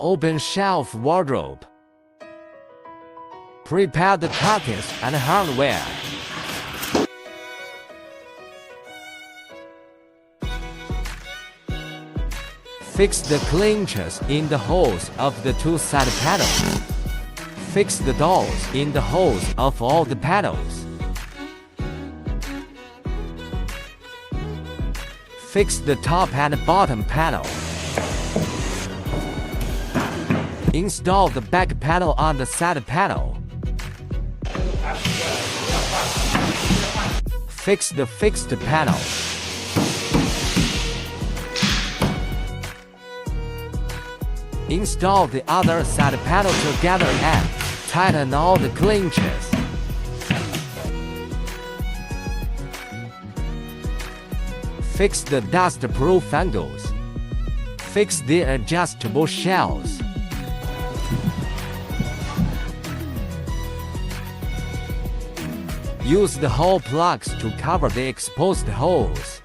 Open shelf wardrobe. Prepare the carcass and hardware. Fix the clinches in the holes of the two side panels. Fix the dowels in the holes of all the panels. Fix the top and bottom panel. Install the back panel on the side panel. Fix the fixed panel. Install the other side panel together and tighten all the clinches. Fix the dust-proof angles. Fix the adjustable shelves. Use the hole plugs to cover the exposed holes.